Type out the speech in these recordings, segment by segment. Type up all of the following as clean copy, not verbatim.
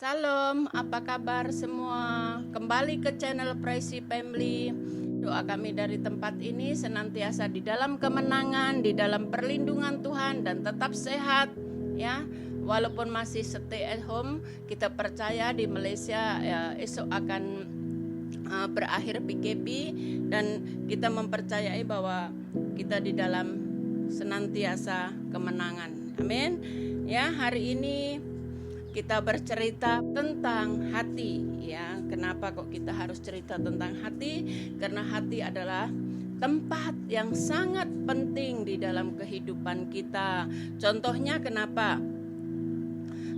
Salam, apa kabar semua? Kembali ke channel Praise Family. Doa kami dari tempat ini senantiasa di dalam kemenangan, di dalam perlindungan Tuhan dan tetap sehat ya. Walaupun masih stay at home, kita percaya di Malaysia ya, esok akan berakhir PKP dan kita mempercayai bahwa kita di dalam senantiasa kemenangan. Amin. Ya, hari ini kita bercerita tentang hati ya. Kenapa kok kita harus cerita tentang hati? Karena hati adalah tempat yang sangat penting di dalam kehidupan kita. Contohnya kenapa?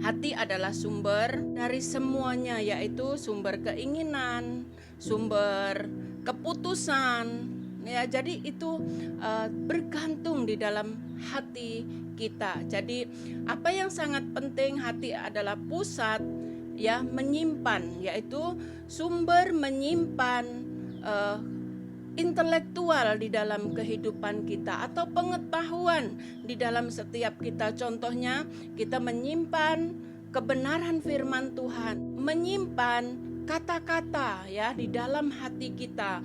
Hati adalah sumber dari semuanya, yaitu sumber keinginan, sumber keputusan. Ya, jadi itu bergantung di dalam hati kita. Jadi apa yang sangat penting, hati adalah pusat ya menyimpan, yaitu sumber menyimpan intelektual di dalam kehidupan kita atau pengetahuan di dalam setiap kita. Contohnya kita menyimpan kebenaran firman Tuhan, menyimpan kata-kata ya di dalam hati kita,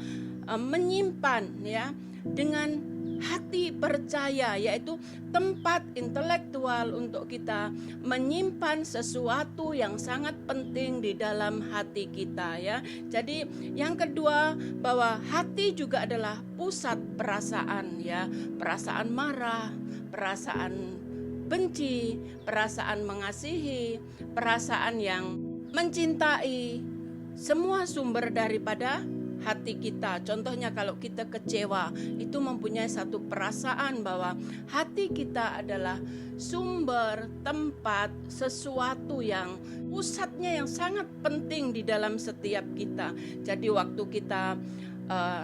menyimpan ya dengan hati percaya, yaitu tempat intelektual untuk kita menyimpan sesuatu yang sangat penting di dalam hati kita ya. Jadi yang kedua, bahwa hati juga adalah pusat perasaan ya, perasaan marah, perasaan benci, perasaan mengasihi, perasaan yang mencintai, semua sumber daripada hati kita. Contohnya kalau kita kecewa, itu mempunyai satu perasaan bahwa hati kita adalah sumber tempat sesuatu yang pusatnya yang sangat penting di dalam setiap kita. Jadi waktu kita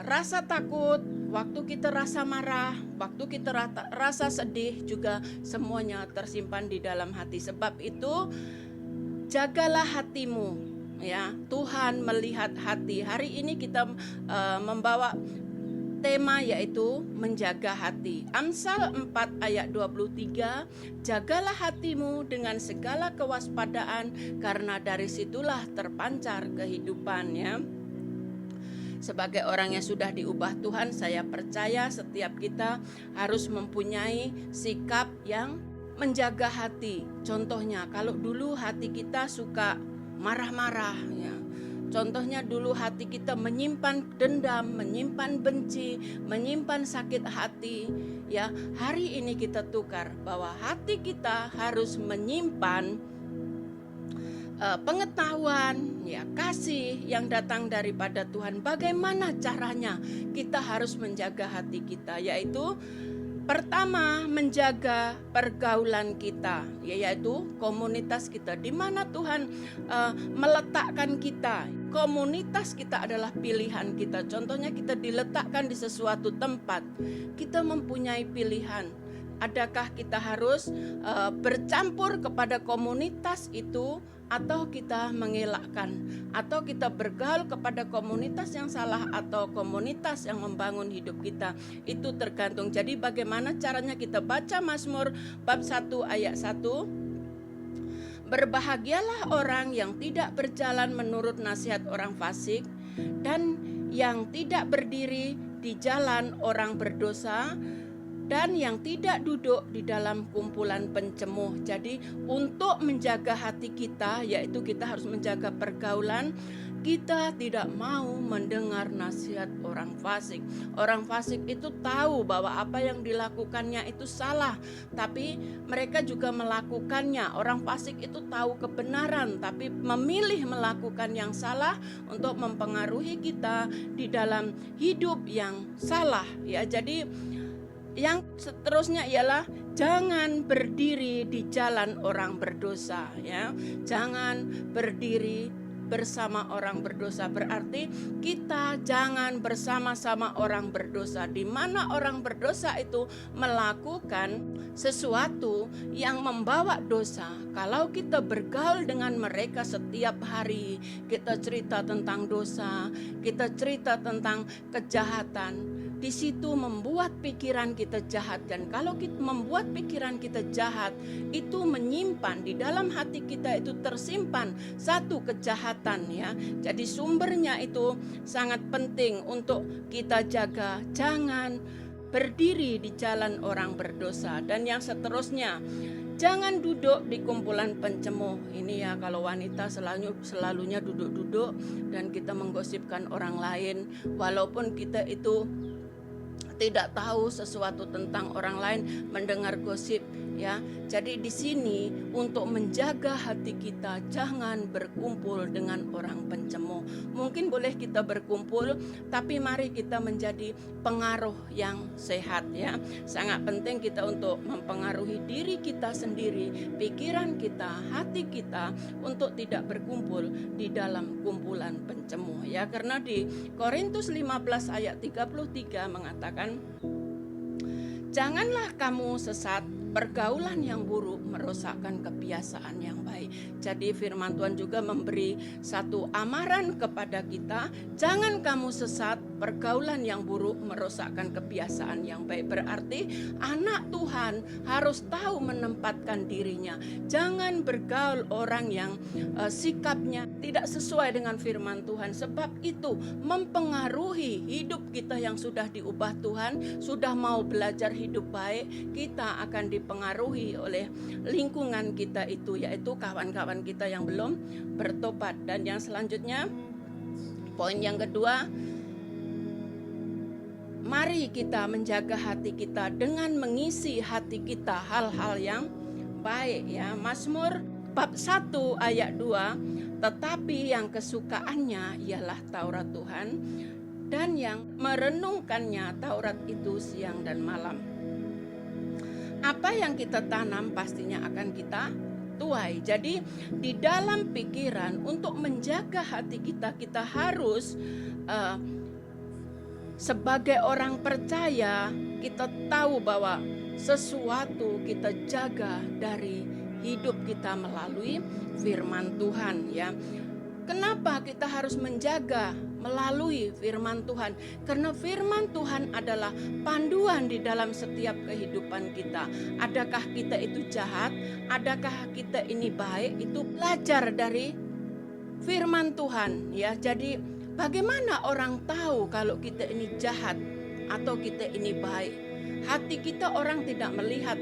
rasa takut, waktu kita rasa marah, waktu kita rasa sedih, juga semuanya tersimpan di dalam hati. Sebab itu jagalah hatimu ya. Tuhan melihat hati. Hari ini kita membawa tema yaitu menjaga hati. Amsal 4 ayat 23, jagalah hatimu dengan segala kewaspadaan, karena dari situlah terpancar kehidupan ya. Sebagai orang yang sudah diubah Tuhan, saya percaya setiap kita harus mempunyai sikap yang menjaga hati. Contohnya kalau dulu hati kita suka marah-marah ya. Contohnya dulu hati kita menyimpan dendam, menyimpan benci, menyimpan sakit hati ya. Hari ini kita tukar bahwa hati kita harus menyimpan pengetahuan ya, kasih yang datang daripada Tuhan. Bagaimana caranya kita harus menjaga hati kita? Yaitu pertama, menjaga pergaulan kita, yaitu komunitas kita, di mana Tuhan meletakkan kita. Komunitas kita adalah pilihan kita. Contohnya kita diletakkan di sesuatu tempat, kita mempunyai pilihan. Adakah kita harus bercampur kepada komunitas itu, atau kita mengelakkan, atau kita bergaul kepada komunitas yang salah atau komunitas yang membangun hidup kita? Itu tergantung. Jadi bagaimana caranya kita baca Mazmur bab 1 ayat 1. Berbahagialah orang yang tidak berjalan menurut nasihat orang fasik, dan yang tidak berdiri di jalan orang berdosa, dan yang tidak duduk di dalam kumpulan pencemuh. Jadi untuk menjaga hati kita, yaitu kita harus menjaga pergaulan. Kita tidak mau mendengar nasihat orang fasik. Orang fasik itu tahu bahwa apa yang dilakukannya itu salah, tapi mereka juga melakukannya. Orang fasik itu tahu kebenaran, tapi memilih melakukan yang salah untuk mempengaruhi kita di dalam hidup yang salah ya. Jadi yang seterusnya ialah jangan berdiri di jalan orang berdosa ya. Jangan berdiri bersama orang berdosa, berarti kita jangan bersama-sama orang berdosa, di mana orang berdosa itu melakukan sesuatu yang membawa dosa. Kalau kita bergaul dengan mereka setiap hari, kita cerita tentang dosa, kita cerita tentang kejahatan, di situ membuat pikiran kita jahat. Dan kalau kita membuat pikiran kita jahat, itu menyimpan di dalam hati kita, itu tersimpan satu kejahatan ya. Jadi sumbernya itu sangat penting untuk kita jaga. Jangan berdiri di jalan orang berdosa. Dan yang seterusnya, jangan duduk di kumpulan pencemooh. Ini ya, kalau wanita selalunya duduk-duduk dan kita menggosipkan orang lain, walaupun kita itu tidak tahu sesuatu tentang orang lain, mendengar gosip ya. Jadi di sini untuk menjaga hati kita, jangan berkumpul dengan orang pencemooh. Mungkin boleh kita berkumpul, tapi mari kita menjadi pengaruh yang sehat ya. Sangat penting kita untuk mempengaruhi diri kita sendiri, pikiran kita, hati kita, untuk tidak berkumpul di dalam kumpulan pencemooh ya. Karena di Korintus 15 ayat 33 mengatakan, janganlah kamu sesat, pergaulan yang buruk merosakkan kebiasaan yang baik. Jadi firman Tuhan juga memberi satu amaran kepada kita, jangan kamu sesat, pergaulan yang buruk merosakkan kebiasaan yang baik. Berarti anak Tuhan harus tahu menempatkan dirinya. Jangan bergaul orang yang sikapnya tidak sesuai dengan firman Tuhan, sebab itu mempengaruhi hidup kita yang sudah diubah Tuhan, sudah mau belajar hidup baik. Kita akan dipengaruhi oleh lingkungan kita itu, yaitu kawan-kawan kita yang belum bertobat. Dan yang selanjutnya, poin yang kedua, mari kita menjaga hati kita dengan mengisi hati kita hal-hal yang baik ya. Mazmur bab 1 ayat 2, tetapi yang kesukaannya ialah Taurat Tuhan, dan yang merenungkannya Taurat itu siang dan malam. Apa yang kita tanam pastinya akan kita tuai. Jadi di dalam pikiran, untuk menjaga hati kita, kita harus sebagai orang percaya, kita tahu bahwa sesuatu kita jaga dari hidup kita melalui firman Tuhan ya. Kenapa kita harus menjaga melalui firman Tuhan? Karena firman Tuhan adalah panduan di dalam setiap kehidupan kita. Adakah kita itu jahat? Adakah kita ini baik? Itu belajar dari firman Tuhan ya. Jadi bagaimana orang tahu kalau kita ini jahat atau kita ini baik? Hati kita orang tidak melihat,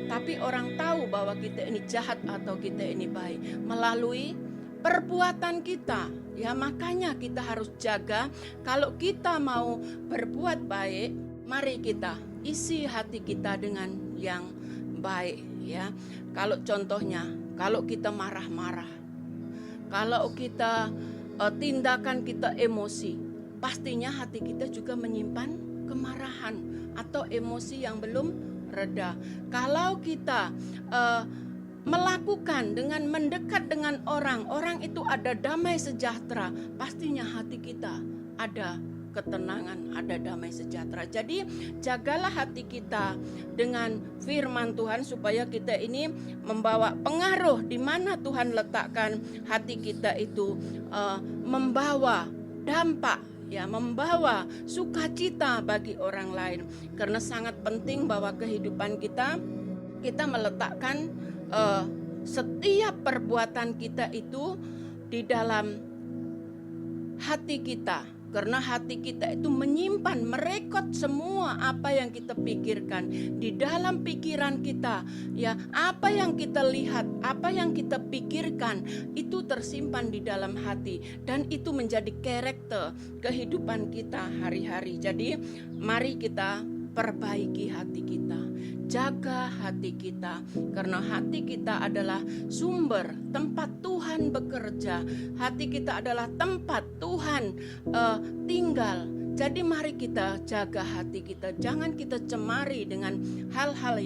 tapi orang tahu bahwa kita ini jahat atau kita ini baik melalui perbuatan kita ya. Makanya kita harus jaga. Kalau kita mau berbuat baik, mari kita isi hati kita dengan yang baik ya. Kalau contohnya, kalau kita marah-marah, kalau kita tindakan kita emosi, pastinya hati kita juga menyimpan kemarahan atau emosi yang belum reda. Kalau kita melakukan dengan mendekat dengan orang itu ada damai sejahtera, pastinya hati kita ada ketenangan, ada damai sejahtera. Jadi jagalah hati kita dengan firman Tuhan, supaya kita ini membawa pengaruh di mana Tuhan letakkan hati kita itu, membawa dampak ya, membawa sukacita bagi orang lain. Karena sangat penting bahwa kehidupan kita meletakkan setiap perbuatan kita itu di dalam hati kita. Karena hati kita itu menyimpan, merekod semua apa yang kita pikirkan di dalam pikiran kita ya. Apa yang kita lihat, apa yang kita pikirkan, itu tersimpan di dalam hati, dan itu menjadi karakter kehidupan kita hari-hari. Jadi mari kita perbaiki hati kita, jaga hati kita, karena hati kita adalah sumber tempat Tuhan bekerja. Hati kita adalah tempat Tuhan tinggal. Jadi mari kita jaga hati kita, jangan kita cemari dengan hal-hal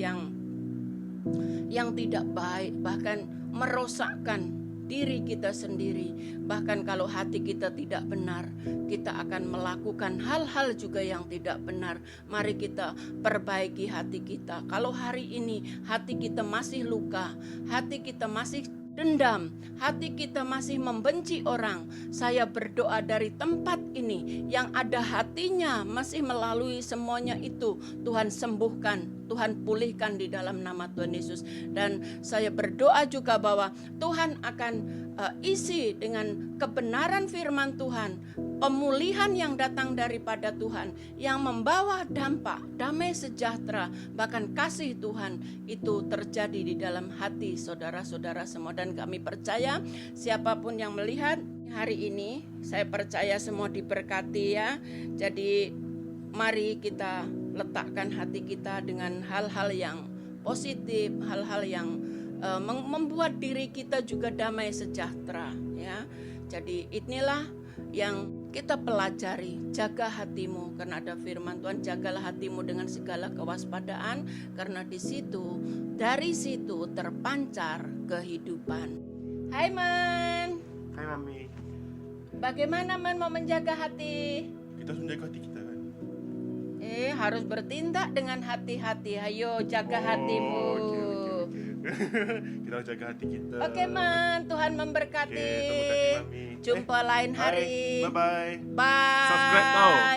yang tidak baik, bahkan merosakkan diri kita sendiri. Bahkan kalau hati kita tidak benar, kita akan melakukan hal-hal juga yang tidak benar. Mari kita perbaiki hati kita. Kalau hari ini hati kita masih luka, hati kita masih dendam, hati kita masih membenci orang, saya berdoa dari tempat ini yang ada hatinya masih melalui semuanya itu, Tuhan sembuhkan, Tuhan pulihkan di dalam nama Tuhan Yesus. Dan saya berdoa juga bahwa Tuhan akan isi dengan kebenaran firman Tuhan, pemulihan yang datang daripada Tuhan, yang membawa dampak damai sejahtera, bahkan kasih Tuhan itu terjadi di dalam hati saudara-saudara semua. Dan kami percaya siapapun yang melihat hari ini, saya percaya semua diberkati ya. Jadi mari kita letakkan hati kita dengan hal-hal yang positif, hal-hal yang membuat diri kita juga damai sejahtera ya. Jadi inilah yang kita pelajari, jaga hatimu karena ada firman Tuhan, jagalah hatimu dengan segala kewaspadaan karena dari situ terpancar kehidupan. Hai Man. Hai Mami. Bagaimana Man mau menjaga hati? Kita harus menjaga hati kita kan. Harus bertindak dengan hati-hati. Ayo jaga hatimu. Okay. Kita harus jaga hati kita. Oke Man, Tuhan memberkati. Tuhan memberkati Mami. Jumpa lain hari. Bye bye. Bye. Subscribe now.